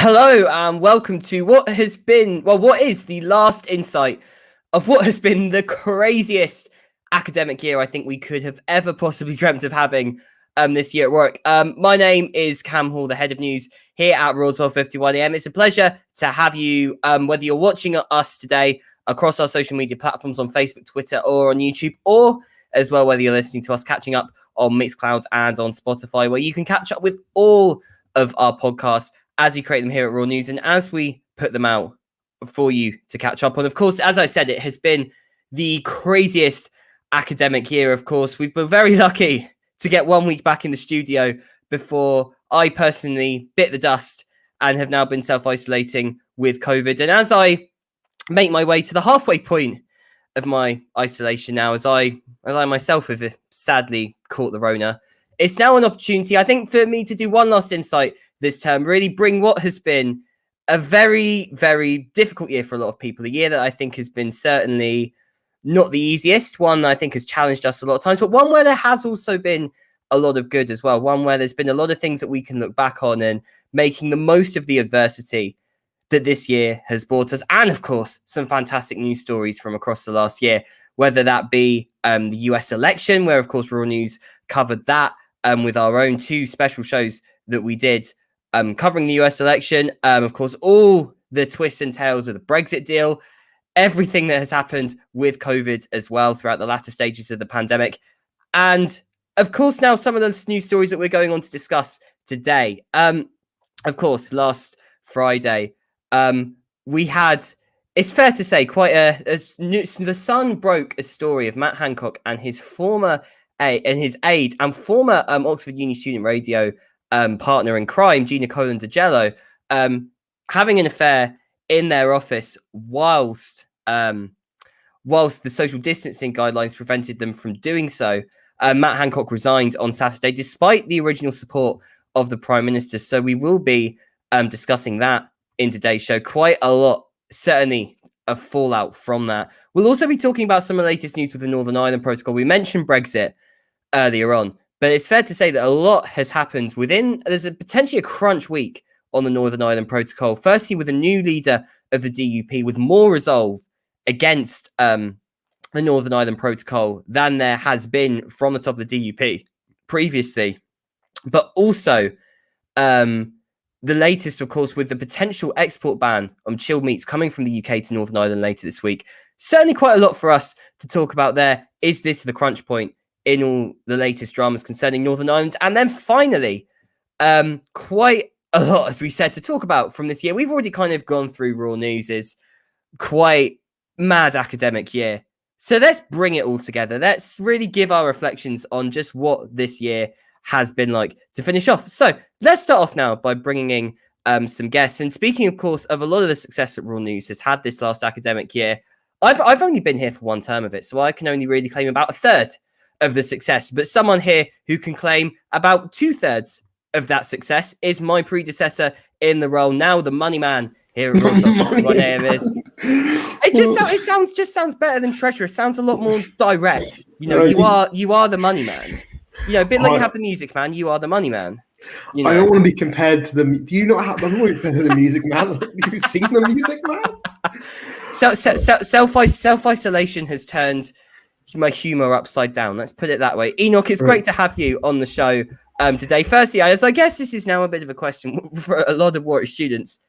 Hello and welcome to what is the last insight of what has been the craziest academic year I think we could have ever possibly dreamt of having this year at work. My name is Cam Hall, the head of news here at Roswell 51am. It's a pleasure to have you, whether you're watching us today across our social media platforms on Facebook, Twitter, or on YouTube, or as well whether you're listening to us catching up on Mixcloud and on Spotify, where you can catch up with all of our podcasts as we create them here at Raw News and as we put them out for you to catch up on. Of course, as I said, it has been the craziest academic year. Of course, we've been very lucky to get 1 week back in the studio before I personally bit the dust and have now been self-isolating with COVID. And as I make my way to the halfway point of my isolation now, as I myself have sadly caught the Rona, it's now an opportunity, I think, for me to do one last insight this term, really bring what has been a very, very difficult year for a lot of people, a year that I think has been certainly not the easiest, one that I think has challenged us a lot of times, but one where there has also been a lot of good as well, one where there's been a lot of things that we can look back on and making the most of the adversity that this year has brought us. And of course, some fantastic news stories from across the last year, whether that be the US election, where of course Raw News covered that with our own two special shows that we did covering the US election, of course, all the twists and tales of the Brexit deal, everything that has happened with COVID as well throughout the latter stages of the pandemic. And of course, now some of the news stories that we're going on to discuss today. Of course, last Friday, we had, it's fair to say, quite the Sun broke a story of Matt Hancock and his aide and former Oxford Uni student radio partner in crime, Gina Colan-Dejello, having an affair in their office whilst the social distancing guidelines prevented them from doing so. Matt Hancock resigned on Saturday, despite the original support of the Prime Minister. So we will be discussing that in today's show. Quite a lot, certainly, of fallout from that. We'll also be talking about some of the latest news with the Northern Ireland Protocol. We mentioned Brexit earlier on, but it's fair to say that a lot has happened there's potentially a crunch week on the Northern Ireland Protocol. Firstly, with a new leader of the DUP with more resolve against the Northern Ireland Protocol than there has been from the top of the DUP previously. But also the latest, of course, with the potential export ban on chilled meats coming from the UK to Northern Ireland later this week. Certainly quite a lot for us to talk about there. Is this the crunch point in all the latest dramas concerning Northern Ireland? And then finally, quite a lot, as we said, to talk about from this year. We've already kind of gone through Raw News' quite mad academic year. So let's bring it all together. Let's really give our reflections on just what this year has been like to finish off. So let's start off now by bringing in some guests. And speaking, of course, of a lot of the success that Raw News has had this last academic year, I've only been here for one term of it, so I can only really claim about a third of the success. But someone here who can claim about 2/3 of that success is my predecessor in the role, now the money man here at Roswell. What name is? It just sounds better than treasurer. It sounds a lot more direct. You know, you are the money man. You know, a bit like you have the music man. You are the money man. You know? I don't want to be compared to the. Do you not have? I don't want to be compared to the music man. You sing the music man. Self-isolation has turned my humor upside down. Let's put it that way. Enoch, it's great to have you on the show today. Firstly, as I guess this is now a bit of a question for a lot of Warwick students.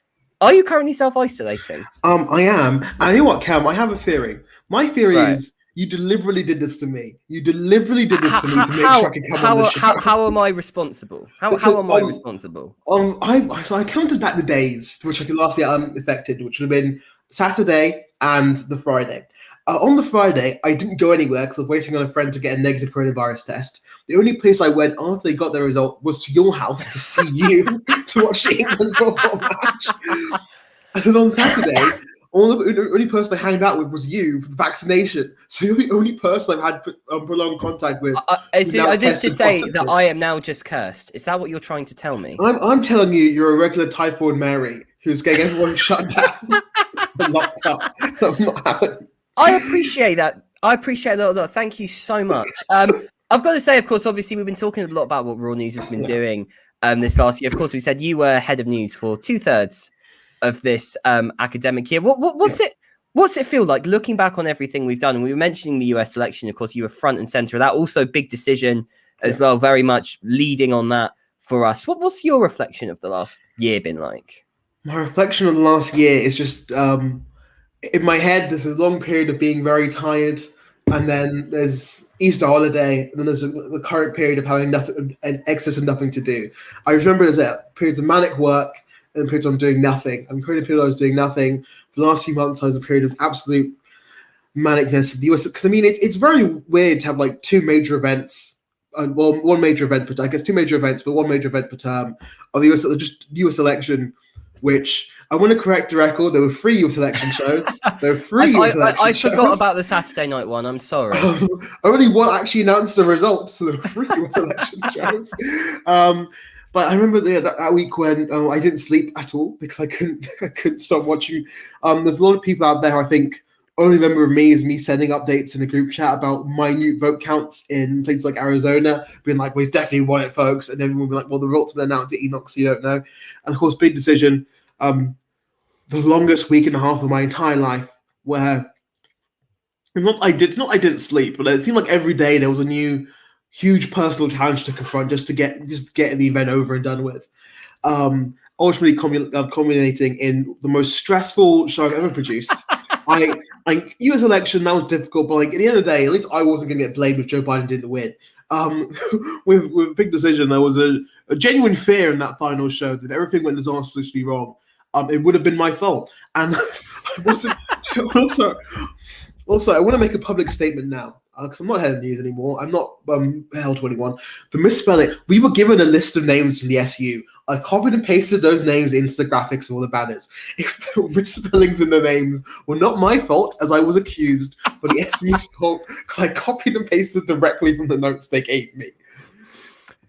Are you currently self-isolating? I am. And you know what, Cam? I have a theory. My theory is you deliberately did this to me. You deliberately did this to me to make sure I could come on the show. How am I responsible? How am I responsible? I counted back the days to which I could last be affected, which would have been Saturday and the Friday. On the Friday, I didn't go anywhere because I was waiting on a friend to get a negative coronavirus test. The only place I went after they got their result was to your house to see you, to watch the England football match. And then on Saturday, the only person I hanged out with was you for the vaccination. So you're the only person I've had prolonged contact with. Is this to say positive. That I am now just cursed? Is that what you're trying to tell me? I'm telling you, you're a regular typhoid Mary who's getting everyone shut down and locked up. I'm not having. I appreciate that. I appreciate that a lot. Thank you so much. I've got to say, of course, obviously, we've been talking a lot about what Raw News has been doing this last year. Of course, we said you were head of news for 2/3 of this academic year. What's it feel like looking back on everything we've done? And we were mentioning the US election. Of course, you were front and center of that. Also, big decision as well, very much leading on that for us. What's your reflection of the last year been like? My reflection on the last year is just in my head, there's a long period of being very tired, and then there's Easter holiday, and then there's the current period of having nothing, an excess of nothing to do. I remember there's periods of manic work and periods I'm doing nothing. I'm currently in a period I was doing nothing. For the last few months, I was in a period of absolute manicness of the US. Because I mean, it's very weird to have like two major events. One major event, but I guess two major events, but one major event per term of the US election. Which I want to correct the record. There were 3 US election shows. There were 3 US election shows. I forgot about the Saturday night one. I'm sorry. Only one actually announced the results. So there were 3 US election shows. But I remember that week when I didn't sleep at all because I couldn't stop watching. There's a lot of people out there, I think, only remember of me is me sending updates in a group chat about minute vote counts in places like Arizona, being like, "We definitely won it, folks," and everyone will be like, "Well, the results have been announced at Enoch, so you don't know." And of course, big decision, the longest week and a half of my entire life, where it's not I didn't sleep, but it seemed like every day there was a new huge personal challenge to confront just to get the event over and done with. Ultimately, culminating in the most stressful show I've ever produced. US election, that was difficult, but like at the end of the day, at least I wasn't going to get blamed if Joe Biden didn't win. With a big decision, there was a genuine fear in that final show that everything went disastrously wrong. It would have been my fault, and I wasn't. Also, I want to make a public statement now because I'm not head of news anymore. I'm not held to anyone. The misspelling. We were given a list of names from the SU. I copied and pasted those names into the graphics of all the banners. If the misspellings in the names were not my fault, as I was accused, but the SU's fault, because I copied and pasted directly from the notes they gave me.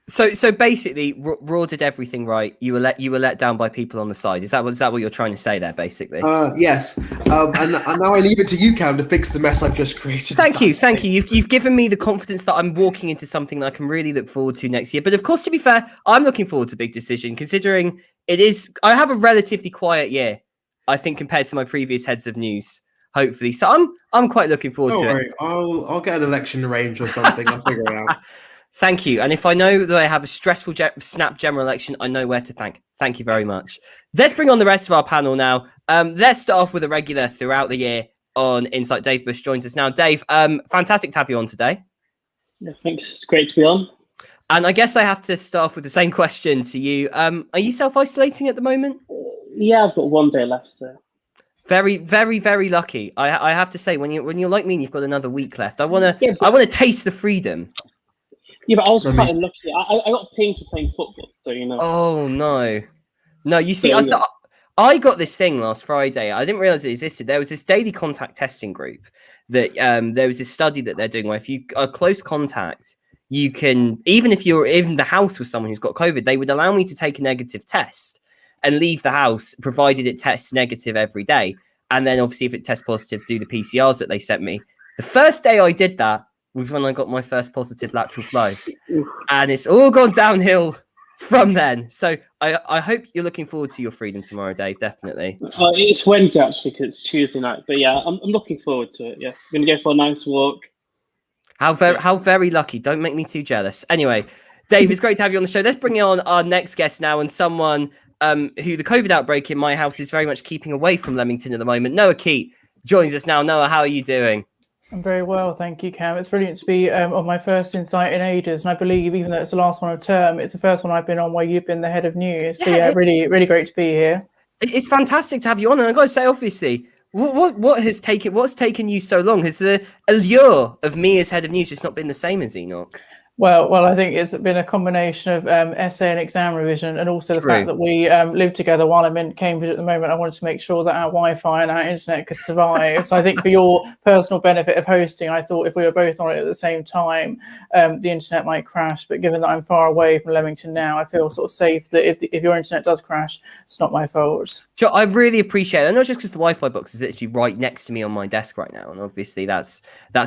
So basically, Raw did everything right. You were let down by people on the side. Is that what you're trying to say there, basically? Yes. And now I leave it to you, Cam, to fix the mess I've just created. Thank you. You've given me the confidence that I'm walking into something that I can really look forward to next year. But of course, to be fair, I'm looking forward to Big Decision, considering I have a relatively quiet year, I think, compared to my previous heads of news. Hopefully, so I'm quite looking forward to it. I'll get an election arranged or something. I'll figure it out. Thank you. And if I know that I have a stressful snap general election, I know where to thank. Thank you very much. Let's bring on the rest of our panel now. Let's start off with a regular throughout the year on Insight. Dave Bush joins us now. Dave, fantastic to have you on today. Yeah, thanks. It's great to be on. And I guess I have to start off with the same question to you. Are you self-isolating at the moment? Yeah, I've got 1 day left, so. Very, very, very lucky. I have to say, when you're like me and you've got another week left, I want to taste the freedom. Yeah, but I was quite unlucky. I got paid for playing football, so you know. Oh no! You see, I got this thing last Friday. I didn't realize it existed. There was this daily contact testing group that there was this study that they're doing where if you are close contact, you can, even if you're in the house with someone who's got COVID, they would allow me to take a negative test and leave the house, provided it tests negative every day. And then obviously if it tests positive, do the PCRs that they sent me. The first day I did that was when I got my first positive lateral flow. And it's all gone downhill from then. So I hope you're looking forward to your freedom tomorrow, Dave, definitely. It's Wednesday, actually, because it's Tuesday night. But yeah, I'm looking forward to it, yeah. I'm going to go for a nice walk. How very lucky. Don't make me too jealous. Anyway, Dave, it's great to have you on the show. Let's bring on our next guest now, and someone who the COVID outbreak in my house is very much keeping away from Leamington at the moment. Noah Keat joins us now. Noah, how are you doing? I'm very well, thank you, Cam. It's brilliant to be on my first Insight in ages, and I believe even though it's the last one of term, it's the first one I've been on where you've been the head of news. So yeah, really, really great to be here. It's fantastic to have you on, and I've got to say, obviously, what's taken you so long? Has the allure of me as head of news just not been the same as Enoch? Well, I think it's been a combination of essay and exam revision, and also the fact that we live together while I'm in Cambridge at the moment. I wanted to make sure that our Wi-Fi and our internet could survive. So I think for your personal benefit of hosting, I thought if we were both on it at the same time, the internet might crash. But given that I'm far away from Leamington now, I feel sort of safe that if your internet does crash, it's not my fault. Sure, I really appreciate it. And not just because the Wi-Fi box is literally right next to me on my desk right now, and obviously that's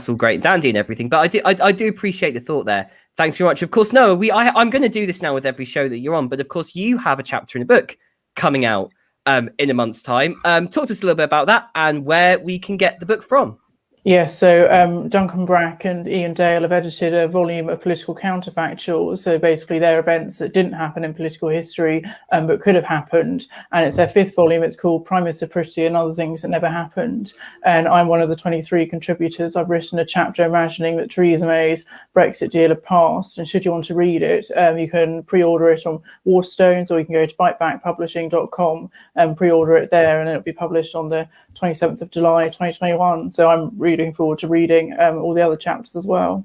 all great and dandy and everything. But I do appreciate the thought there. Thanks very much. Of course, Noah, I'm going to do this now with every show that you're on, but of course you have a chapter in a book coming out in a month's time. Talk to us a little bit about that and where we can get the book from. Yes, so Duncan Brack and Ian Dale have edited a volume of political counterfactuals. So basically, they're events that didn't happen in political history, but could have happened. And it's their 5th volume. It's called Prime Minister Pretty and Other Things That Never Happened. And I'm one of the 23 contributors. I've written a chapter imagining that Theresa May's Brexit deal had passed. And should you want to read it, you can pre-order it on Waterstones, or you can go to bitebackpublishing.com and pre-order it there, and it'll be published on the 27th of July 2021. So I'm really looking forward to reading all the other chapters as well.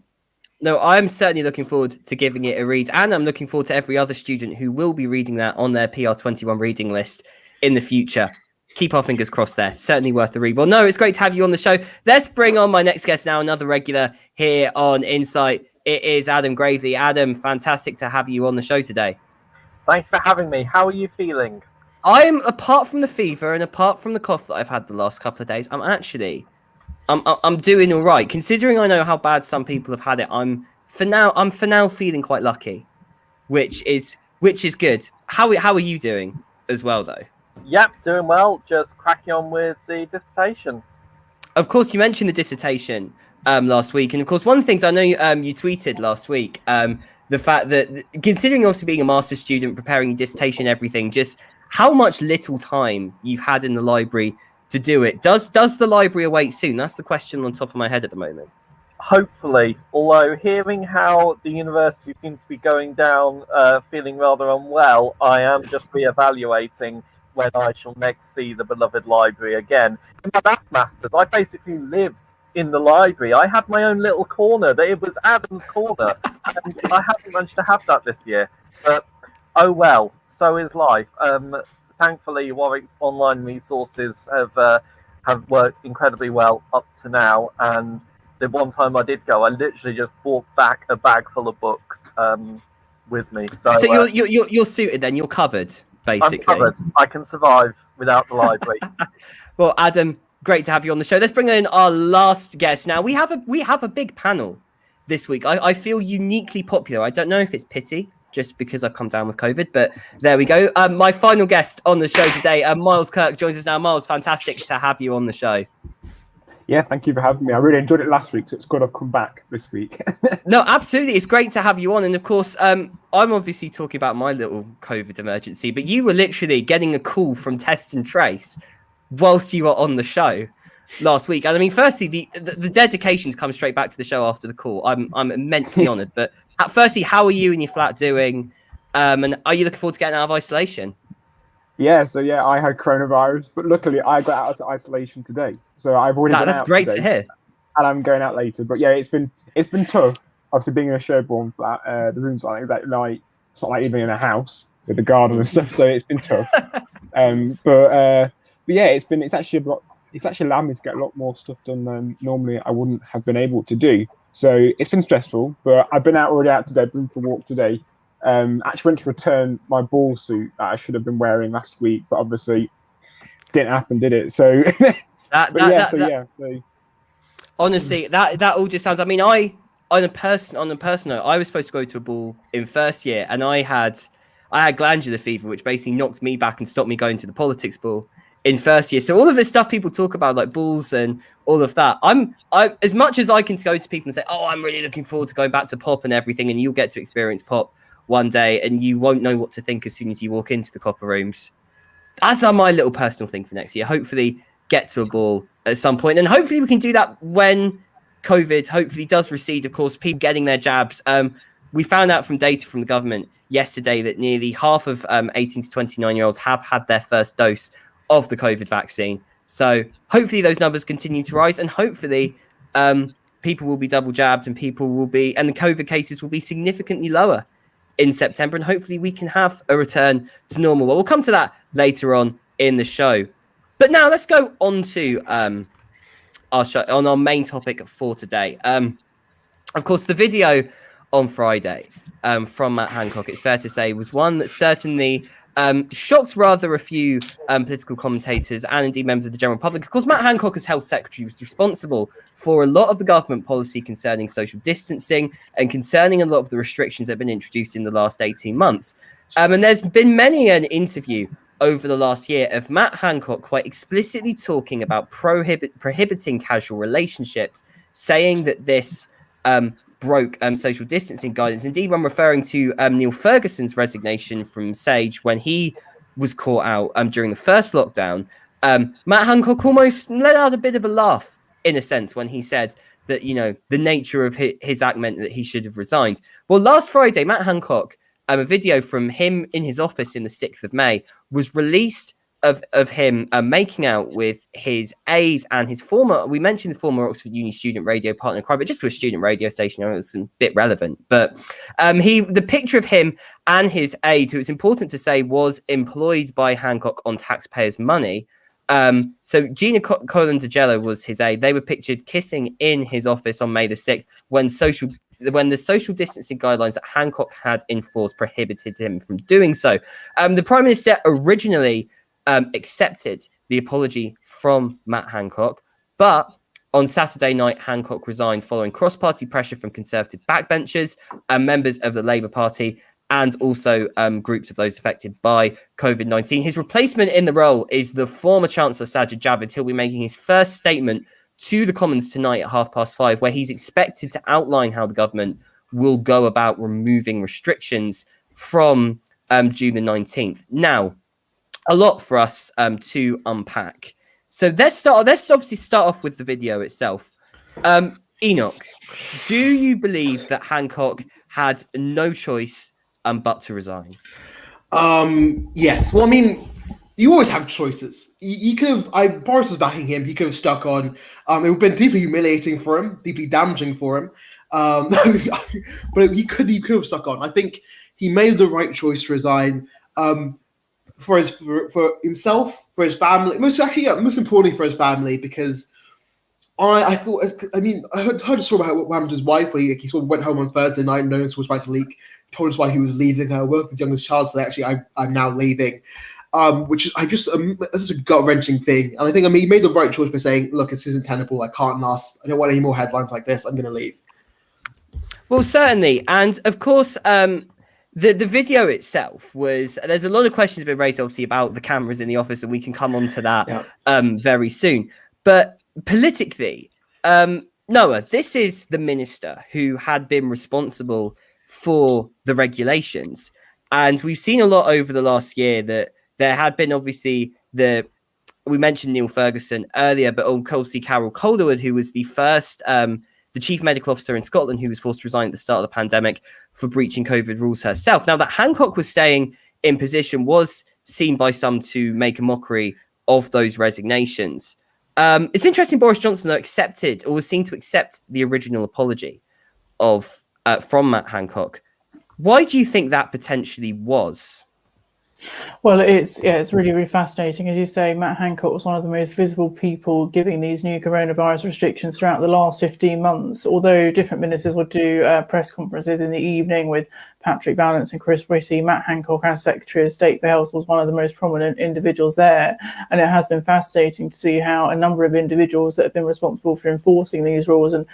No, I'm certainly looking forward to giving it a read, and I'm looking forward to every other student who will be reading that on their PR21 reading list in the future. Keep our fingers crossed there. Certainly worth the read. Well, no, it's great to have you on the show. Let's bring on my next guest now, another regular here on Insight. It is Adam Gravely. Adam, fantastic to have you on the show today. Thanks for having me. How are you feeling? I'm, apart from the fever and apart from the cough that I've had the last couple of days, I'm doing all right. Considering I know how bad some people have had it, I'm for now feeling quite lucky, which is good. How are you doing as well, though? Yep, doing well. Just cracking on with the dissertation. Of course, you mentioned the dissertation last week, and of course, one of the things I know you tweeted last week, the fact that considering also being a master's student, preparing your dissertation, everything, just how much little time you've had in the library to do it. Does the library await soon? That's the question on top of my head at the moment. Hopefully, although hearing how the university seems to be going down, feeling rather unwell, I am just reevaluating when I shall next see the beloved library again. In my last masters, I basically lived in the library. I had my own little corner. It was Adam's corner, and I haven't managed to have that this year. But oh well, so is life. Thankfully, Warwick's online resources have worked incredibly well up to now. And the one time I did go, I literally just brought back a bag full of books with me. So you're suited then. You're covered, basically. I'm covered. I can survive without the library. Well, Adam, great to have you on the show. Let's bring in our last guest now. We have a big panel this week. I feel uniquely popular. I don't know if it's pity, just because I've come down with COVID, but there we go. My final guest on the show today, Miles Kirk, joins us now. Miles, fantastic to have you on the show. Yeah, thank you for having me. I really enjoyed it last week, so it's good I've come back this week. No, absolutely. It's great to have you on. And of course, I'm obviously talking about my little COVID emergency, but you were literally getting a call from Test and Trace whilst you were on the show last week. And I mean, firstly, the dedication to come straight back to the show after the call, I'm immensely honoured. But firstly, how are you and your flat doing? And are you looking forward to getting out of isolation? Yeah, I had coronavirus, but luckily I got out of isolation today. So I've already been out. That's great today, to hear. And I'm going out later. But yeah, it's been tough. Obviously, being in a Sherborne flat, the rooms aren't exactly like, it's not like even in a house with a garden and stuff. So it's been tough. But yeah, it's actually allowed me to get a lot more stuff done than normally I wouldn't have been able to do. So it's been stressful, but I've been already out today, been for a walk today. Actually went to return my ball suit that I should have been wearing last week, but obviously didn't happen, did it? So, honestly, that all just sounds. I mean, on a personal note, I was supposed to go to a ball in first year, and I had glandular fever, which basically knocked me back and stopped me going to the politics ball in first year. So all of this stuff people talk about, like balls and all of that, I as much as I can go to people and say, oh, I'm really looking forward to going back to pop and everything, and you'll get to experience pop one day, and you won't know what to think as soon as you walk into the copper rooms. That's my little personal thing for next year. Hopefully get to a ball at some point, and hopefully we can do that when COVID hopefully does recede. Of course, people getting their jabs. We found out from data from the government yesterday that nearly half of 18 to 29-year-olds have had their first dose of the COVID vaccine. So hopefully those numbers continue to rise, and hopefully people will be double jabbed, and the COVID cases will be significantly lower in September, and hopefully we can have a return to normal. Well, we'll come to that later on in the show. But now let's go on to our show, on our main topic for today. Of course, the video on Friday from Matt Hancock, it's fair to say, was one that certainly shocked rather a few political commentators and indeed members of the general public. Of course, Matt Hancock, as health secretary, was responsible for a lot of the government policy concerning social distancing and concerning a lot of the restrictions that have been introduced in the last 18 months. And there's been many an interview over the last year of Matt Hancock quite explicitly talking about prohibiting casual relationships, saying that this broke social distancing guidance. Indeed, when referring to Neil Ferguson's resignation from Sage when he was caught out during the first lockdown, Matt Hancock almost let out a bit of a laugh, in a sense, when he said that, you know, the nature of his act meant that he should have resigned. Well, last Friday, Matt Hancock, a video from him in his office in the 6th of May was released of him making out with his aide and his former, we mentioned the former Oxford Uni student radio partner in crime, but just to a student radio station, it was a bit relevant. But the picture of him and his aide, who it's important to say was employed by Hancock on taxpayers' money. So Gina Collins-Agello was his aide. They were pictured kissing in his office on May the 6th when the social distancing guidelines that Hancock had enforced prohibited him from doing so. The Prime Minister originally accepted the apology from Matt Hancock, but on Saturday night, Hancock resigned following cross-party pressure from Conservative backbenchers and members of the Labour Party, and also groups of those affected by COVID-19. His replacement in the role is the former Chancellor Sajid Javid. He'll be making his first statement to the Commons tonight at 5:30, where he's expected to outline how the government will go about removing restrictions from June the 19th. Now, a lot for us to unpack. So let's obviously start off with the video itself. Enoch, do you believe that Hancock had no choice but to resign? Yes. Well, I mean, you always have choices. You could have. Boris was backing him. He could have stuck on. It would have been deeply humiliating for him, deeply damaging for him. But he could have stuck on. I think he made the right choice to resign. For himself, for his family, most importantly for his family, because I heard a story about what happened to his wife when he sort of went home on Thursday night and noticed was about to leak, told us why he was leaving her work with his youngest child, so actually I'm now leaving, which is that's a gut-wrenching thing. And I think he made the right choice by saying, look, this isn't tenable, I can't last, I don't want any more headlines like this, I'm going to leave. Well, certainly, and of course, the video itself there's a lot of questions been raised, obviously, about the cameras in the office, and we can come on to that very soon. But politically, Noah, this is the minister who had been responsible for the regulations. And we've seen a lot over the last year that there had been, obviously, we mentioned Neil Ferguson earlier, but obviously Carol Calderwood, who was the first the chief medical officer in Scotland, who was forced to resign at the start of the pandemic for breaching COVID rules herself. Now, that Hancock was staying in position was seen by some to make a mockery of those resignations. It's interesting Boris Johnson, though, accepted, or was seen to accept, the original apology from Matt Hancock. Why do you think that potentially was? Well, it's really, really fascinating. As you say, Matt Hancock was one of the most visible people giving these new coronavirus restrictions throughout the last 15 months, although different ministers would do press conferences in the evening with Patrick Vallance and Chris Whitty. Matt Hancock, as Secretary of State for Health, was one of the most prominent individuals there. And it has been fascinating to see how a number of individuals that have been responsible for enforcing these rules and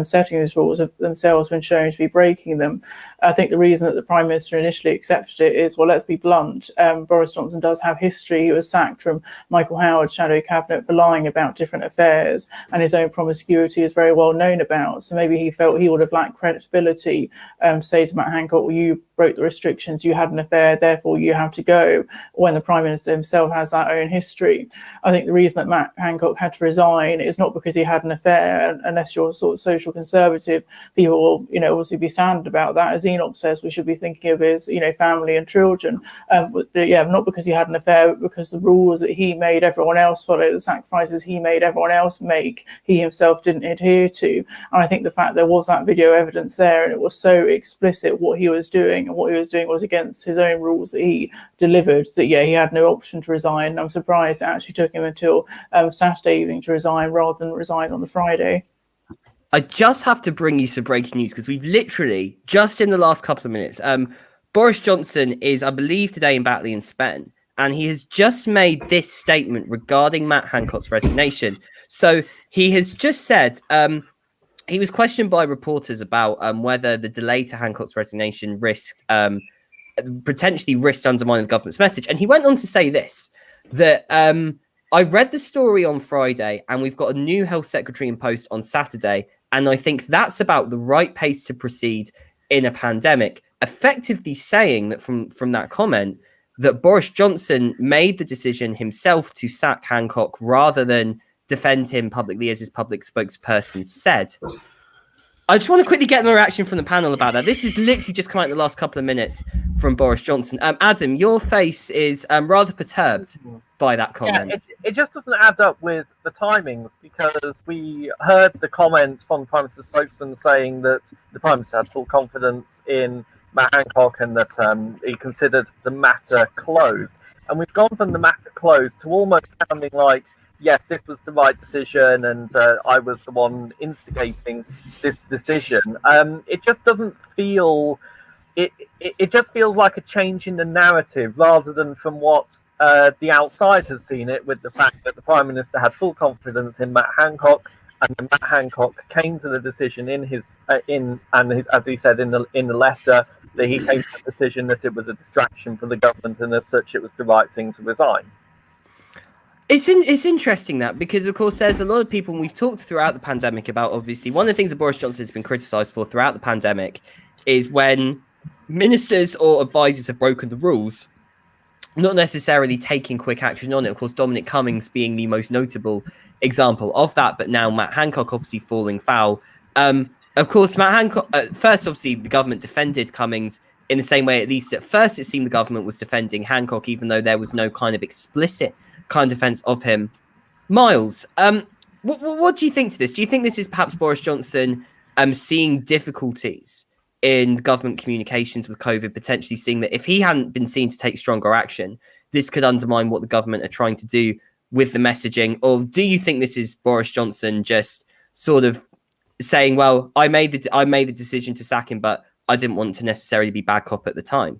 setting these rules have themselves been shown to be breaking them. I think the reason that the Prime Minister initially accepted it is, well, let's be blunt, Boris Johnson does have history. He was sacked from Michael Howard's shadow cabinet for lying about different affairs, and his own promiscuity is very well known about. So maybe he felt he would have lacked credibility to say to Matt Hancock, well, you broke the restrictions, you had an affair, therefore you have to go, when the Prime Minister himself has that own history. I think the reason that Matt Hancock had to resign is not because he had an affair, unless you're sort of social conservative. People will, obviously be saddened about that. As Enoch says, we should be thinking of his, family and children. Not because he had an affair, but because the rules that he made everyone else follow, the sacrifices he made everyone else make, he himself didn't adhere to. And I think the fact there was that video evidence there, and it was so explicit what he was doing, and what he was doing was against his own rules that he delivered, that he had no option to resign. I'm surprised it actually took him until Saturday evening to resign, rather than resign on the Friday. I just have to bring you some breaking news, because we've literally, just in the last couple of minutes, Boris Johnson is, I believe, today in Batley in Spain, and he has just made this statement regarding Matt Hancock's resignation. So he has just said, he was questioned by reporters about whether the delay to Hancock's resignation potentially risked undermining the government's message. And he went on to say this, that I read the story on Friday, and we've got a new health secretary in post on Saturday. And I think that's about the right pace to proceed in a pandemic, effectively saying that from that comment, that Boris Johnson made the decision himself to sack Hancock rather than defend him publicly, as his public spokesperson said. I just want to quickly get my reaction from the panel about that. This is literally just come out in the last couple of minutes from Boris Johnson. Adam, your face is rather perturbed by that comment. Yeah, it just doesn't add up with the timings, because we heard the comment from the Prime Minister's spokesman saying that the Prime Minister had full confidence in Matt Hancock and that he considered the matter closed. And we've gone from the matter closed to almost sounding like, yes, this was the right decision, and I was the one instigating this decision. It just doesn't feel. It just feels like a change in the narrative rather than from what the outside has seen it, with the fact that the Prime Minister had full confidence in Matt Hancock, and then Matt Hancock came to the decision as he said in the letter, that he came to the decision that it was a distraction for the government, and as such, it was the right thing to resign. It's interesting that, because of course there's a lot of people, and we've talked throughout the pandemic about, obviously one of the things that Boris Johnson has been criticised for throughout the pandemic is when ministers or advisors have broken the rules, not necessarily taking quick action on it. Of course, Dominic Cummings being the most notable example of that, but now Matt Hancock obviously falling foul. Of course, Matt Hancock, first obviously the government defended Cummings in the same way, at least at first it seemed the government was defending Hancock, even though there was no kind of explicit kind of defense of him. Miles, what do you think to this? Do you think this is perhaps Boris Johnson seeing difficulties in government communications with COVID, potentially seeing that if he hadn't been seen to take stronger action, this could undermine what the government are trying to do with the messaging? Or do you think this is Boris Johnson just sort of saying, well, I made the decision to sack him, but I didn't want to necessarily be bad cop at the time?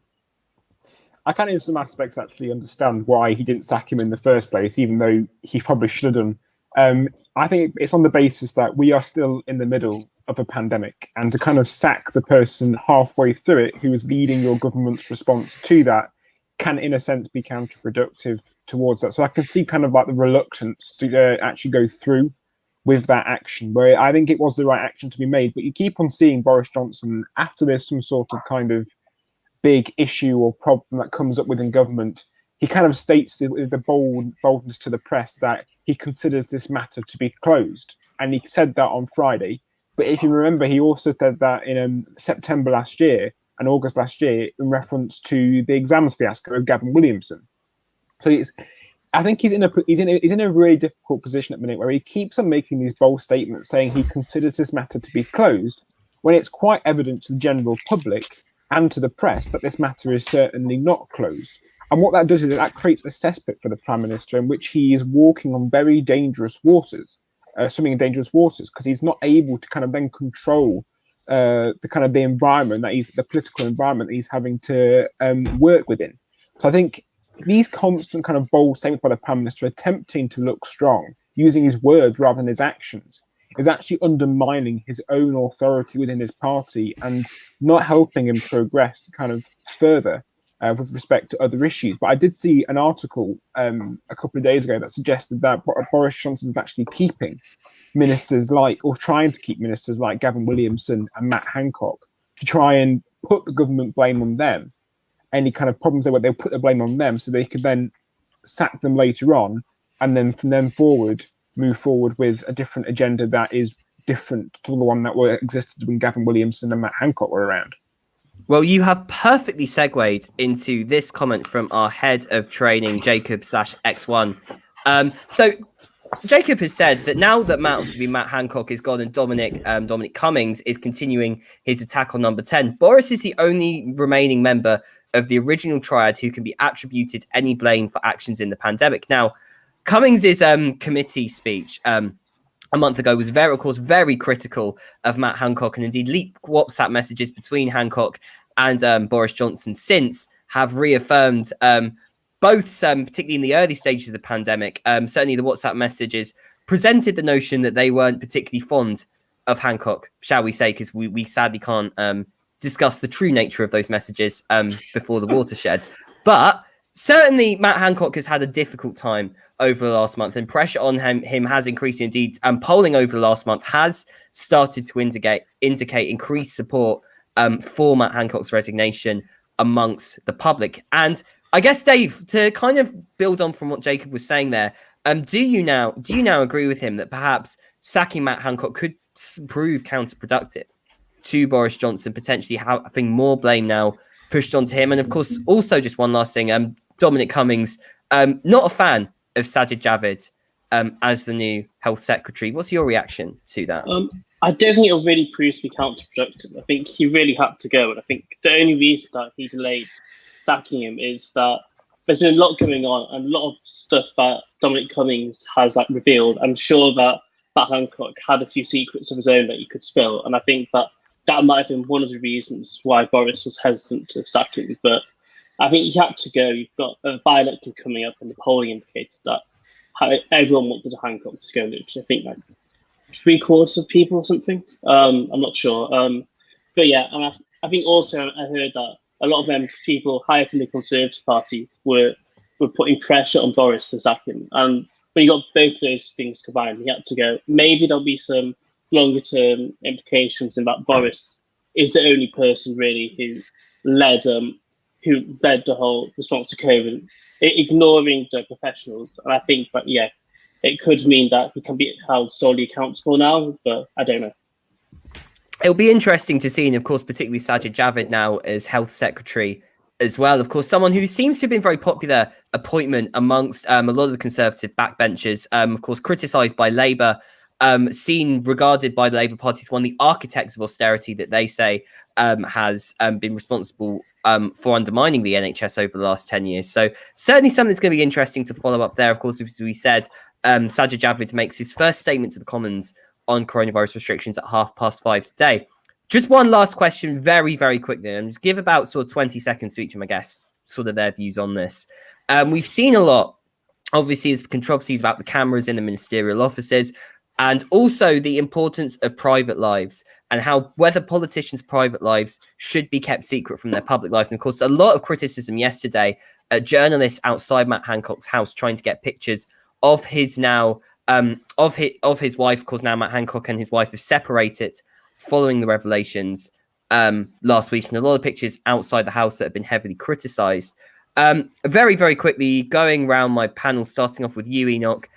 I can in some aspects actually understand why he didn't sack him in the first place, even though he probably should have done. I think it's on the basis that we are still in the middle of a pandemic, and to kind of sack the person halfway through it who is leading your government's response to that can, in a sense, be counterproductive towards that. So I can see kind of like the reluctance to actually go through with that action, where I think it was the right action to be made. But you keep on seeing Boris Johnson, after there's some sort of kind of big issue or problem that comes up within government, he kind of states with the boldness to the press that he considers this matter to be closed. And he said that on Friday. But if you remember, he also said that in September last year and August last year in reference to the exams fiasco of Gavin Williamson. So I think he's in a really difficult position at the minute, where he keeps on making these bold statements saying he considers this matter to be closed, when it's quite evident to the general public and to the press that this matter is certainly not closed. And what that does is that creates a cesspit for the Prime Minister, in which he is walking on very dangerous waters, swimming in dangerous waters, because he's not able to kind of then control the environment the political environment that he's having to work within. So I think these constant kind of bold statements by the Prime Minister, attempting to look strong, using his words rather than his actions, is actually undermining his own authority within his party and not helping him progress kind of further with respect to other issues. But I did see an article a couple of days ago that suggested that Boris Johnson is actually keeping ministers trying to keep ministers like Gavin Williamson and Matt Hancock, to try and put the government blame on them. Any kind of problems they'll put the blame on them, so they could then sack them later on, and then from then forward move forward with a different agenda that is different to the one that existed when Gavin Williamson and Matt Hancock were around. Well, you have perfectly segued into this comment from our head of training, Jacob/X1. So Jacob has said that now that Matt Hancock is gone and Dominic Cummings is continuing his attack on number 10, Boris is the only remaining member of the original triad who can be attributed any blame for actions in the pandemic. Now, Cummings' committee speech a month ago was very critical of Matt Hancock, and indeed leaked WhatsApp messages between Hancock and Boris Johnson since have reaffirmed both, particularly in the early stages of the pandemic, certainly the WhatsApp messages presented the notion that they weren't particularly fond of Hancock, shall we say, because we sadly can't discuss the true nature of those messages before the watershed. But certainly Matt Hancock has had a difficult time over the last month, and pressure on him has increased indeed. And polling over the last month has started to indicate increased support for Matt Hancock's resignation amongst the public. And I guess, Dave, to kind of build on from what Jacob was saying there, do you now agree with him that perhaps sacking Matt Hancock could prove counterproductive to Boris Johnson, potentially having more blame now pushed onto him? And of course, also just one last thing, Dominic Cummings, not a fan of Sajid Javid as the new health secretary. What's your reaction to that? I don't think it'll really prove to be counterproductive. I think he really had to go, and I think the only reason that he delayed sacking him is that there's been a lot going on and a lot of stuff that Dominic Cummings has revealed. I'm sure that Matt Hancock had a few secrets of his own that he could spill, and I think that might have been one of the reasons why Boris was hesitant to sack him. But I think he had to go. You've got a by-election coming up, and the polling indicated that everyone wanted Hancock to go, which I think 3/4 of people or something. I'm not sure. But yeah, and I think also I heard that a lot of them people high up in the Conservative Party were putting pressure on Boris to sack him. And when you got both those things combined, he had to go. Maybe there'll be some longer term implications in that Boris is the only person really who led the whole response to COVID, ignoring the professionals. And I think that it could mean that he can be held solely accountable now, but I don't know. It'll be interesting to see, and of course, particularly Sajid Javid now as health secretary as well. Of course, someone who seems to have been very popular appointment amongst a lot of the Conservative backbenchers, of course, criticised by Labour, regarded by the Labour Party as one of the architects of austerity that they say has been responsible for undermining the NHS over the last 10 years. So certainly something that's going to be interesting to follow up there. Of course, as we said, Sajid Javid makes his first statement to the Commons on coronavirus restrictions at 5:30 today. Just one last question, very, very quickly, and give about sort of 20 seconds to each of my guests, sort of their views on this. We've seen a lot, obviously, as controversies about the cameras in the ministerial offices, and also the importance of private lives and how whether politicians' private lives should be kept secret from their public life. And of course, a lot of criticism yesterday at journalists outside Matt Hancock's house trying to get pictures of his now of his wife. Of course, now Matt Hancock and his wife have separated following the revelations last week, and a lot of pictures outside the house that have been heavily criticised. Very, very quickly, going round my panel, starting off with you, Enoch.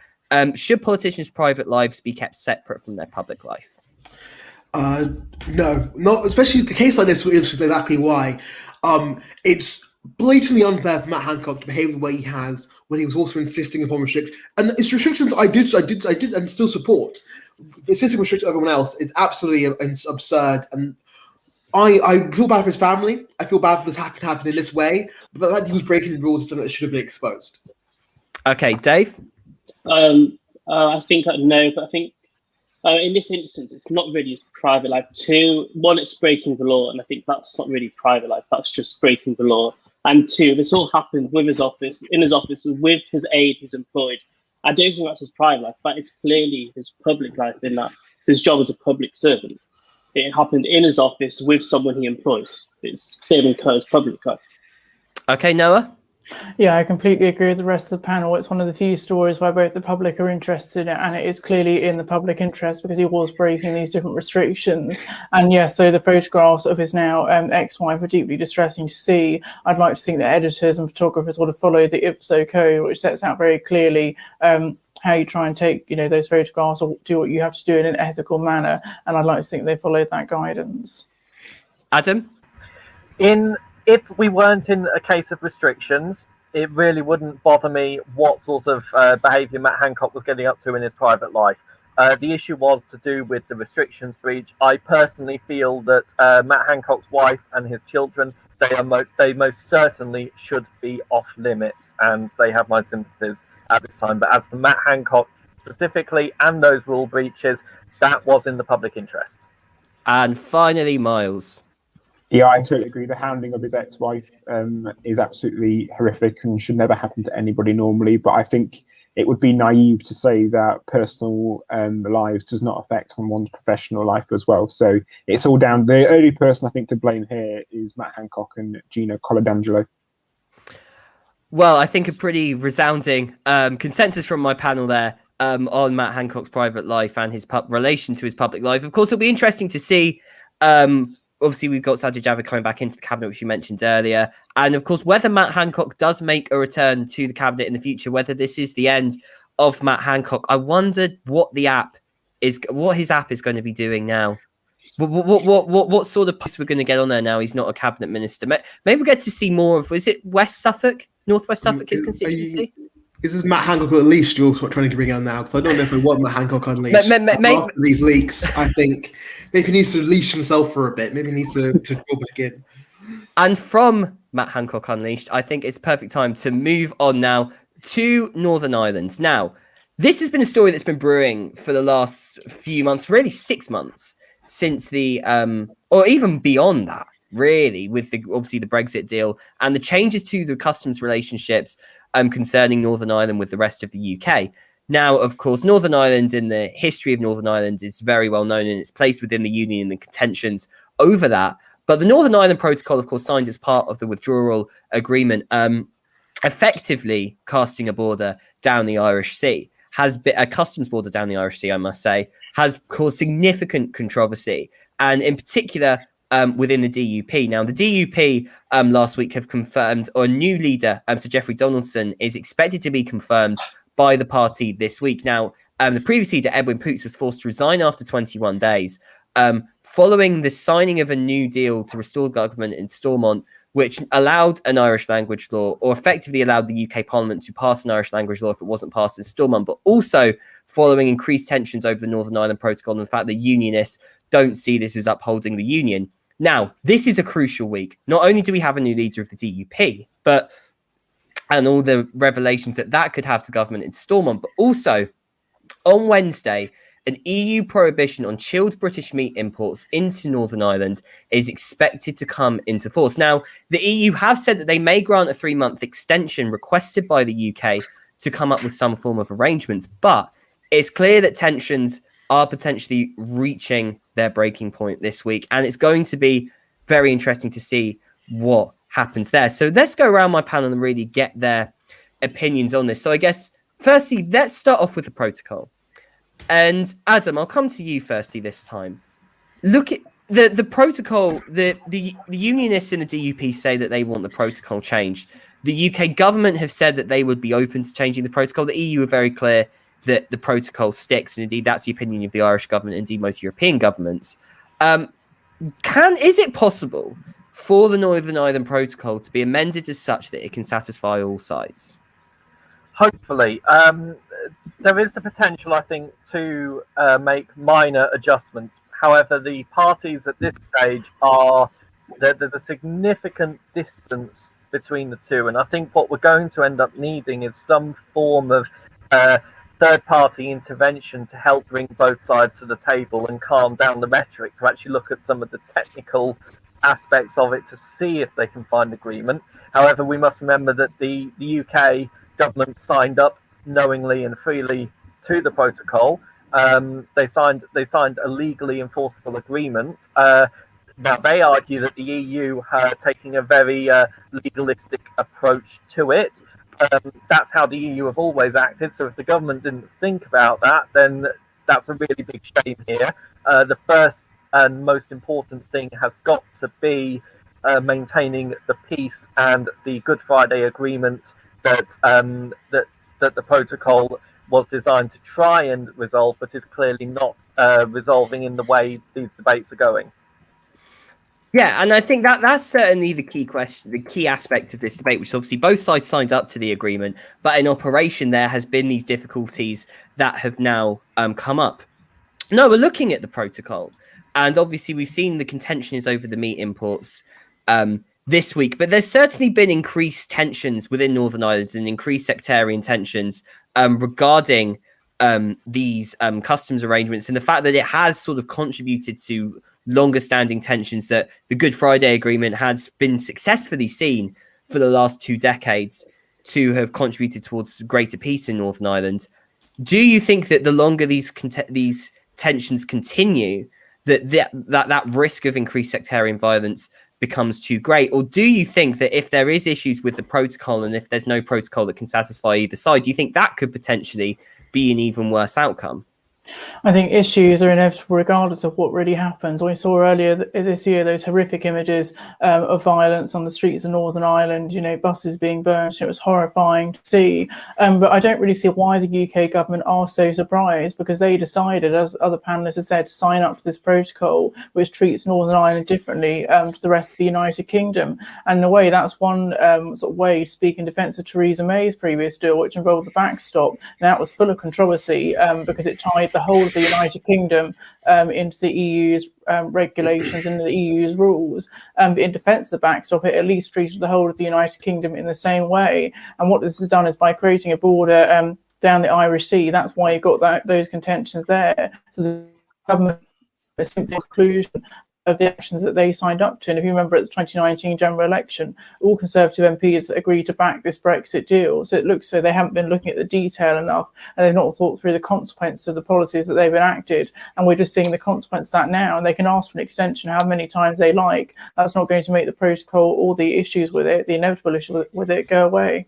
Should politicians' private lives be kept separate from their public life? No, not especially the case like this is exactly why. It's blatantly unfair for Matt Hancock to behave the way he has when he was also insisting upon restrictions. And it's restrictions I did and still support. Insisting on restricting everyone else is absolutely absurd. And I feel bad for his family. I feel bad for this happening in this way. But the fact that he was breaking the rules is something that should have been exposed. Okay, Dave? I think no, but I think in this instance, it's not really his private life. One, it's breaking the law, and I think that's not really private life. That's just breaking the law. And two, this all happened in his office, with his aide who's employed. I don't think that's his private life, but it's clearly his public life in that his job as a public servant. It happened in his office with someone he employs. It's clearly his public life. Okay, Noah? Yeah, I completely agree with the rest of the panel. It's one of the few stories where both the public are interested in it, and it is clearly in the public interest because he was breaking these different restrictions. And yes, so the photographs of his now ex-wife were deeply distressing to see. I'd like to think that editors and photographers would have followed the IPSO code, which sets out very clearly how you try and take, those photographs or do what you have to do in an ethical manner. And I'd like to think they followed that guidance. Adam? If we weren't in a case of restrictions, it really wouldn't bother me what sort of behaviour Matt Hancock was getting up to in his private life. The issue was to do with the restrictions breach. I personally feel that Matt Hancock's wife and his children, they most certainly should be off limits, and they have my sympathies at this time. But as for Matt Hancock specifically and those rule breaches, that was in the public interest. And finally, Miles. Yeah, I totally agree. The hounding of his ex-wife is absolutely horrific and should never happen to anybody normally. But I think it would be naive to say that personal lives does not affect on one's professional life as well. So it's all down. The only person I think to blame here is Matt Hancock and Gina Coladangelo. Well, I think a pretty resounding consensus from my panel there on Matt Hancock's private life and his relation to his public life. Of course, it'll be interesting to see. Obviously, we've got Sajid Javid coming back into the cabinet, which you mentioned earlier. And of course, whether Matt Hancock does make a return to the cabinet in the future, whether this is the end of Matt Hancock, I wondered what his app is going to be doing now. What sort of post we're going to get on there now? He's not a cabinet minister. Maybe we'll get to see more of, is it West Suffolk, Northwest Suffolk, his constituency? This is Matt Hancock Unleashed you're trying to bring on now, because I don't know if I want Matt Hancock Unleashed. After these leaks, I think maybe he needs to unleash himself for a bit. Maybe he needs to go back in. And from Matt Hancock Unleashed, I think it's perfect time to move on now to Northern Ireland. Now, this has been a story that's been brewing for the last few months, really 6 months, since the, or even beyond that, really, with obviously the Brexit deal and the changes to the customs relationships concerning Northern Ireland with the rest of the UK. Now, of course, Northern Ireland and the history of Northern Ireland is very well known in its place within the Union and the contentions over that. But the Northern Ireland Protocol, of course, signed as part of the withdrawal agreement, effectively casting a border down the Irish Sea, has been a customs border down the Irish Sea, I must say, has caused significant controversy. And in particular, within the DUP. Now, the DUP last week have confirmed, or a new leader, Sir Geoffrey Donaldson, is expected to be confirmed by the party this week. Now, the previous leader, Edwin Poots, was forced to resign after 21 days, following the signing of a new deal to restore government in Stormont, which allowed an Irish language law, or effectively allowed the UK Parliament to pass an Irish language law if it wasn't passed in Stormont, but also following increased tensions over the Northern Ireland Protocol and the fact that unionists don't see this as upholding the union. Now, this is a crucial week. Not only do we have a new leader of the DUP, and all the revelations that could have to government in Stormont, but also on Wednesday, an EU prohibition on chilled British meat imports into Northern Ireland is expected to come into force. Now, the EU have said that they may grant a 3-month extension requested by the UK to come up with some form of arrangements, but it's clear that tensions are potentially reaching their breaking point this week, and it's going to be very interesting to see what happens there. So let's go around my panel and really get their opinions on this. So I guess, firstly, let's start off with the protocol. And Adam, I'll come to you firstly this time. Look at the protocol. The unionists in the DUP say that they want the protocol changed. The UK government have said that they would be open to changing the protocol. The EU are very clear that the protocol sticks, and indeed that's the opinion of the Irish government, indeed most European governments. Is it possible for the Northern Ireland Protocol to be amended as such that it can satisfy all sides? Hopefully. There is the potential, I think, to make minor adjustments. However, the parties at this stage there's a significant distance between the two, and I think what we're going to end up needing is some form of third-party intervention to help bring both sides to the table and calm down the rhetoric, to actually look at some of the technical aspects of it to see if they can find agreement. However, we must remember that the UK government signed up knowingly and freely to the protocol. They signed a legally enforceable agreement. Now, they argue that the EU are taking a very legalistic approach to it. That's how the EU have always acted. So if the government didn't think about that, then that's a really big shame here. The first and most important thing has got to be maintaining the peace and the Good Friday Agreement that the protocol was designed to try and resolve, but is clearly not resolving in the way these debates are going. Yeah, and I think that's certainly the key question, the key aspect of this debate, which is obviously both sides signed up to the agreement, but in operation there has been these difficulties that have now come up. No, we're looking at the protocol, and obviously we've seen the contention is over the meat imports this week, but there's certainly been increased tensions within Northern Ireland and increased sectarian tensions regarding these customs arrangements, and the fact that it has sort of contributed to longer standing tensions, that the Good Friday Agreement has been successfully seen for the last 2 decades to have contributed towards greater peace in Northern Ireland. Do you think that the longer these tensions continue, that risk of increased sectarian violence becomes too great? Or do you think that if there is issues with the protocol, and if there's no protocol that can satisfy either side, do you think that could potentially be an even worse outcome? I think issues are inevitable regardless of what really happens. We saw earlier this year those horrific images of violence on the streets of Northern Ireland, buses being burnt. It was horrifying to see. But I don't really see why the UK government are so surprised, because they decided, as other panellists have said, to sign up to this protocol which treats Northern Ireland differently to the rest of the United Kingdom. And in a way, that's one sort of way to speak in defence of Theresa May's previous deal, which involved the backstop. And that was full of controversy because it tied the whole of the United Kingdom into the EU's regulations and the EU's rules. In defence of the backstop, it at least treated the whole of the United Kingdom in the same way. And what this has done is, by creating a border down the Irish Sea, that's why you got those contentions there. So the government is simply a conclusion of the actions that they signed up to. And if you remember, at the 2019 general election, all Conservative MPs agreed to back this Brexit deal. So it looks so they haven't been looking at the detail enough, and they've not thought through the consequences of the policies that they've enacted. And we're just seeing the consequence of that now. And they can ask for an extension how many times they like. That's not going to make the protocol or the issues with it, the inevitable issue with it, go away.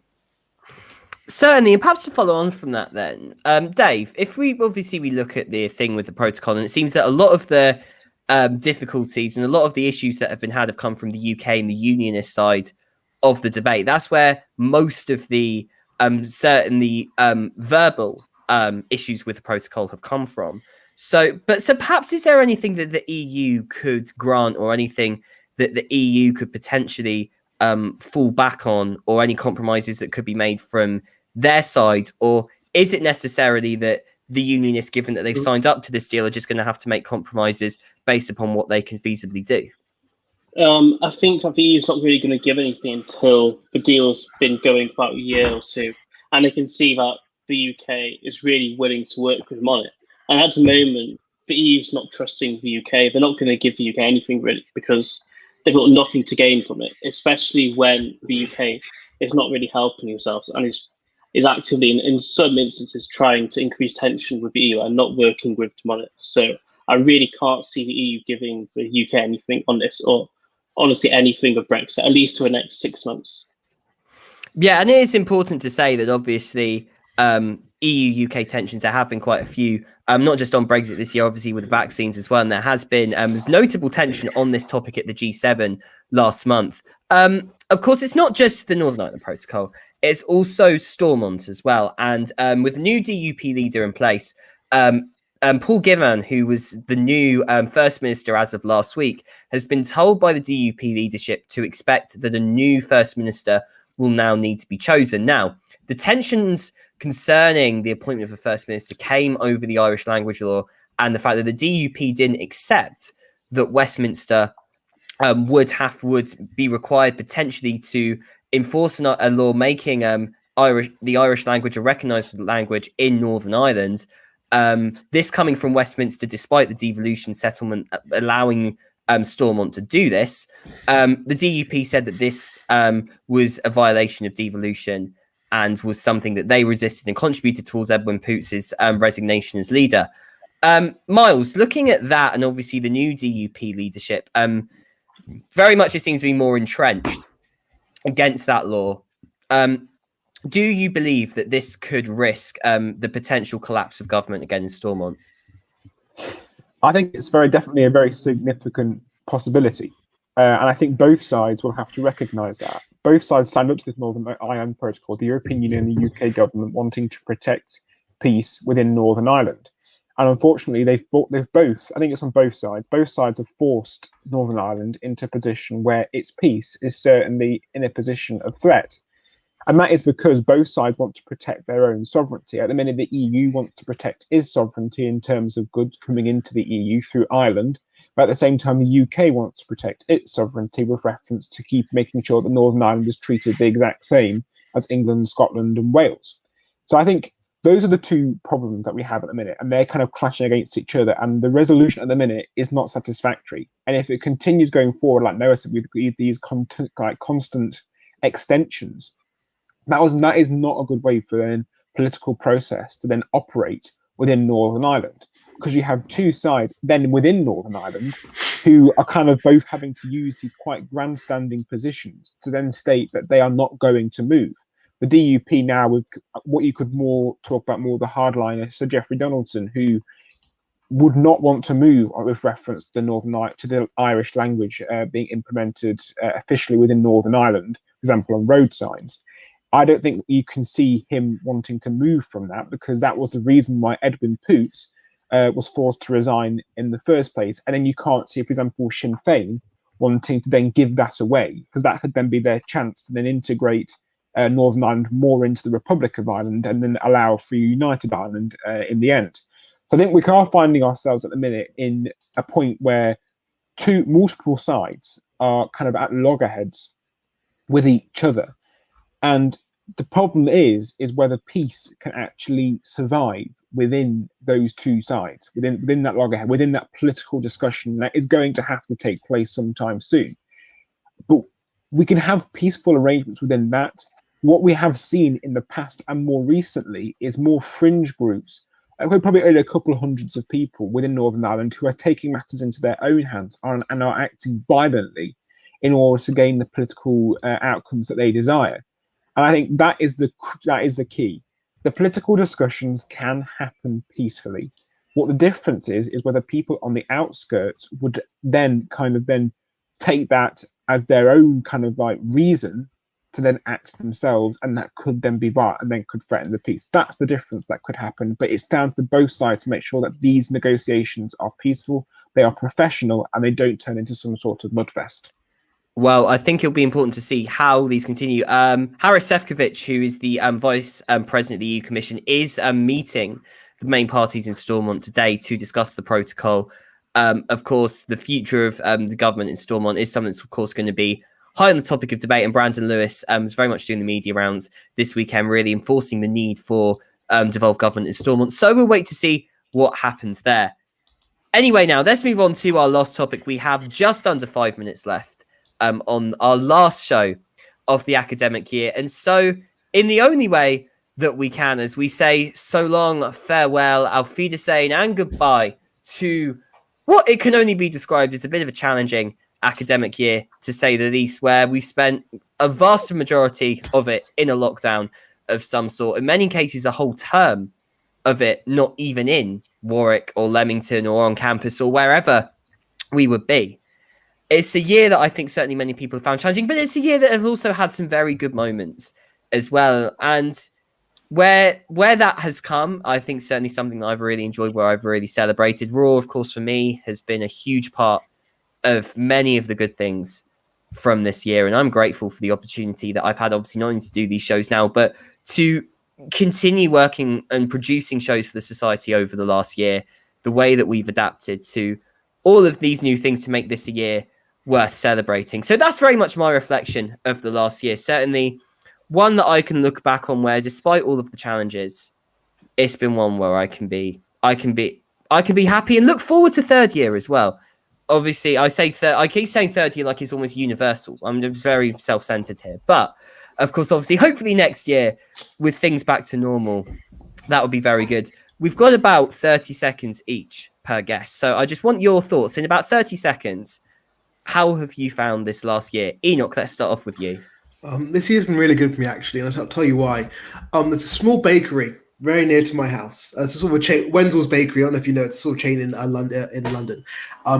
Certainly, and perhaps to follow on from that then, Dave, if we look at the thing with the protocol, and it seems that a lot of the difficulties and a lot of the issues that have been had have come from the UK and the unionist side of the debate. That's where most of the certainly verbal issues with the protocol have come from. So perhaps, is there anything that the EU could grant, or anything that the EU could potentially fall back on, or any compromises that could be made from their side? Or is it necessarily that the unionists, given that they've signed up to this deal, are just going to have to make compromises based upon what they can feasibly do? I think that the EU is not really going to give anything until the deal's been going for about a year or two, and they can see that the UK is really willing to work with them on it. And at the moment, the EU is not trusting the UK. They're not going to give the UK anything really, because they've got nothing to gain from it, especially when the UK is not really helping themselves and is actively, in some instances, trying to increase tension with the EU and not working with them on it. So I really can't see the EU giving the UK anything on this, or honestly anything of Brexit, at least for the next 6 months. Yeah, and it is important to say that obviously EU-UK tensions, there have been quite a few, not just on Brexit this year, obviously with the vaccines as well, and there has been there's notable tension on this topic at the G7 last month. Of course, it's not just the Northern Ireland Protocol, it's also Stormont as well. And with the new DUP leader in place, Paul Givan, who was the new First Minister as of last week, has been told by the DUP leadership to expect that a new First Minister will now need to be chosen. Now, the tensions concerning the appointment of a First Minister came over the Irish language law and the fact that the DUP didn't accept that Westminster would be required potentially to enforce a law making the Irish language a recognised language in Northern Ireland. This coming from Westminster, despite the devolution settlement allowing Stormont to do this, the DUP said that this was a violation of devolution and was something that they resisted and contributed towards Edwin Poots's resignation as leader. Miles, looking at that, and obviously the new DUP leadership, very much it seems to be more entrenched against that law. Do you believe that this could risk the potential collapse of government again in Stormont? I think it's definitely a very significant possibility. And I think both sides will have to recognise that. Both sides signed up to this Northern Ireland Protocol, the European Union and the UK government wanting to protect peace within Northern Ireland. And unfortunately, they've both, I think it's on both sides have forced Northern Ireland into a position where its peace is certainly in a position of threat. And that is because both sides want to protect their own sovereignty. At the minute, the EU wants to protect its sovereignty in terms of goods coming into the EU through Ireland. But at the same time, the UK wants to protect its sovereignty with reference to keep making sure that Northern Ireland is treated the exact same as England, Scotland and Wales. So I think those are the two problems that we have at the minute, and they're kind of clashing against each other. And the resolution at the minute is not satisfactory. And if it continues going forward, like Noah said, with these constant extensions, that is not a good way for a political process to then operate within Northern Ireland, because you have two sides then within Northern Ireland who are kind of both having to use these quite grandstanding positions to then state that they are not going to move. The DUP now, with what you could more talk about more the hardliner, Sir Geoffrey Donaldson, who would not want to move with reference to the Irish language being implemented officially within Northern Ireland, for example, on road signs. I don't think you can see him wanting to move from that, because that was the reason why Edwin Poots was forced to resign in the first place. And then you can't see, for example, Sinn Féin wanting to then give that away, because that could then be their chance to then integrate Northern Ireland more into the Republic of Ireland and then allow for United Ireland in the end. So I think we are finding ourselves at the minute in a point where multiple sides are kind of at loggerheads with each other. And the problem is whether peace can actually survive within those two sides, within that loggerhead, within that political discussion that is going to have to take place sometime soon. But we can have peaceful arrangements within that. What we have seen in the past and more recently is more fringe groups, probably only a couple of hundreds of people within Northern Ireland, who are taking matters into their own hands and are acting violently in order to gain the political outcomes that they desire. And I think that is the key. The political discussions can happen peacefully. What the difference is whether people on the outskirts would then take that as their own kind of like reason to then act themselves, and that could then be violent and then could threaten the peace. That's the difference that could happen. But it's down to both sides to make sure that these negotiations are peaceful, they are professional, and they don't turn into some sort of mudfest. Well, I think it'll be important to see how these continue. Harris Sefcovic, who is the Vice President of the EU Commission, is meeting the main parties in Stormont today to discuss the protocol. Of course, the future of the government in Stormont is something that's, of course, going to be high on the topic of debate. And Brandon Lewis is very much doing the media rounds this weekend, really enforcing the need for devolved government in Stormont. So we'll wait to see what happens there. Anyway, now let's move on to our last topic. We have just under 5 minutes left on our last show of the academic year. And so in the only way that we can, as we say so long, farewell, auf Wiedersehen, and goodbye to what it can only be described as a bit of a challenging academic year, to say the least, where we spent a vast majority of it in a lockdown of some sort, in many cases a whole term of it not even in Warwick or Leamington or on campus or wherever we would be. It's a year that I think certainly many people have found challenging, but it's a year that has also had some very good moments as well. And where that has come, I think certainly something that I've really enjoyed, where I've really celebrated. Raw, of course, for me, has been a huge part of many of the good things from this year. And I'm grateful for the opportunity that I've had, obviously not only to do these shows now, but to continue working and producing shows for the Society over the last year, the way that we've adapted to all of these new things to make this a year worth celebrating. So that's very much my reflection of the last year. Certainly one that I can look back on where, despite all of the challenges, it's been one where I can be happy and look forward to third year as well. Obviously, I keep saying third year like it's almost universal. I'm very self-centered here. But of course, obviously, hopefully next year, with things back to normal, that would be very good. We've got about 30 seconds each per guest. So I just want your thoughts in about 30 seconds. How have you found this last year? Enoch, let's start off with you. This year's been really good for me, actually, and I'll tell you why. There's a small bakery very near to my house. It's a sort of a chain, Wendel's Bakery. I don't know if you know, it's a sort of chain in London,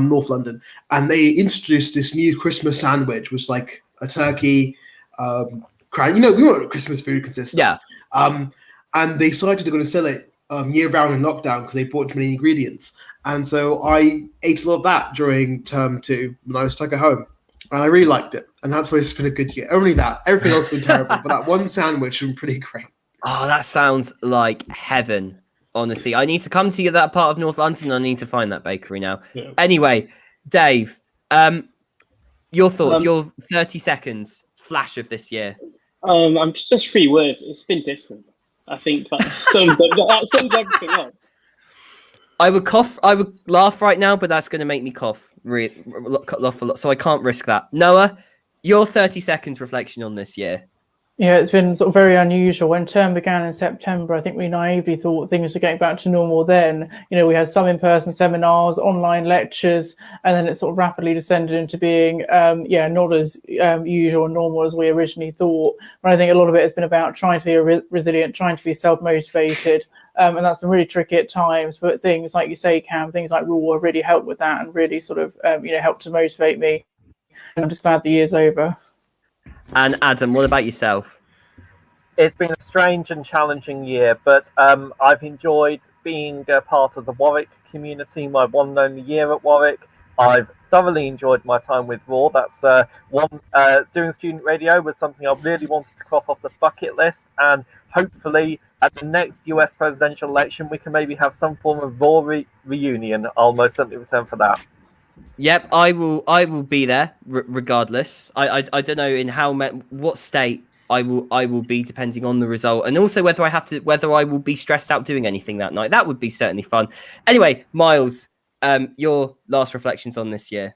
North London. And they introduced this new Christmas sandwich, which was like a turkey, crown. You know what Christmas food consists of. Yeah. And they decided they're going to sell it year-round in lockdown because they bought too many ingredients. And so I ate a lot of that during term 2 when I was stuck at home. And I really liked it. And that's why it's been a good year. Only that. Everything else has been terrible. But that one sandwich has been pretty great. Oh, that sounds like heaven, honestly. I need to come to that part of North London. I need to find that bakery now. Yeah. Anyway, Dave, your thoughts, your 30 seconds flash of this year. I'm just 3 words. It's been different. I think that sums everything up. I would cough. I would laugh right now, but that's going to make me cough. Laugh a lot, so I can't risk that. Noah, your 30 seconds reflection on this year. Yeah, it's been sort of very unusual. When term began in September, I think we naively thought things were getting back to normal then. We had some in-person seminars, online lectures, and then it sort of rapidly descended into being, not as usual and normal as we originally thought. But I think a lot of it has been about trying to be resilient, trying to be self-motivated, and that's been really tricky at times. But things like you say, Cam, things like Raw have really helped with that and really sort of, helped to motivate me. And I'm just glad the year's over. And Adam, what about yourself? It's been a strange and challenging year, but I've enjoyed being a part of the Warwick community, my one and only year at Warwick. I've thoroughly enjoyed my time with Raw. That's doing student radio was something I really wanted to cross off the bucket list, and hopefully at the next US presidential election we can maybe have some form of Raw reunion. I'll most certainly return for that. Yep, I will be there regardless. I don't know in what state I will be depending on the result, and also whether I will be stressed out doing anything that night. That would be certainly fun. Anyway, Miles, your last reflections on this year.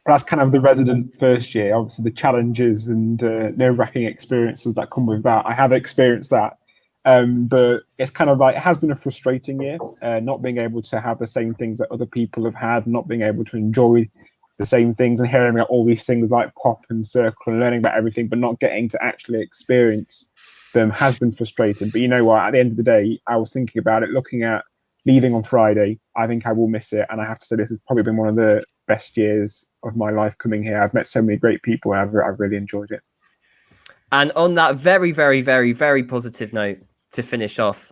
Well, that's kind of the resident first year. Obviously, the challenges and nerve-wracking experiences that come with that. I have experienced that. But it's kind of like, it has been a frustrating year, not being able to have the same things that other people have had, not being able to enjoy the same things and hearing about all these things like pop and circle and learning about everything, but not getting to actually experience them has been frustrating. But you know what, at the end of the day, I was thinking about it, looking at leaving on Friday. I think I will miss it. And I have to say, this has probably been one of the best years of my life coming here. I've met so many great people. I've really enjoyed it. And on that very, very, very, very positive note, to finish off,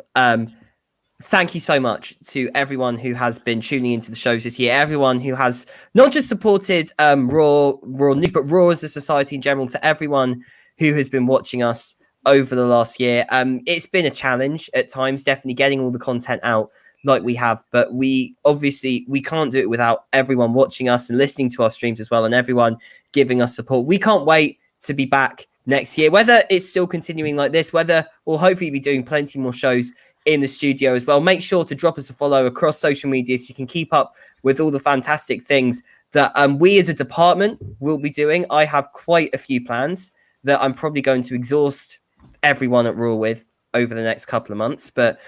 thank you so much to everyone who has been tuning into the shows this year, everyone who has not just supported Raw News, but Raw as a society in general, to everyone who has been watching us over the last year. It's been a challenge at times, definitely getting all the content out like we have, but we can't do it without everyone watching us and listening to our streams as well, and everyone giving us support. We can't wait to be back next year, whether it's still continuing like this, whether we'll hopefully be doing plenty more shows in the studio as well. Make sure to drop us a follow across social media so you can keep up with all the fantastic things that we as a department will be doing. I have quite a few plans that I'm probably going to exhaust everyone at Raw with over the next couple of months, but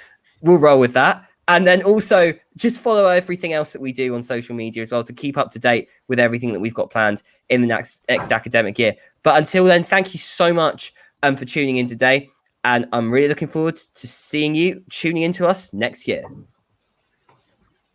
we'll roll with that. And then also just follow everything else that we do on social media as well to keep up to date with everything that we've got planned in the next academic year. But until then, thank you so much for tuning in today. And I'm really looking forward to seeing you tuning into us next year.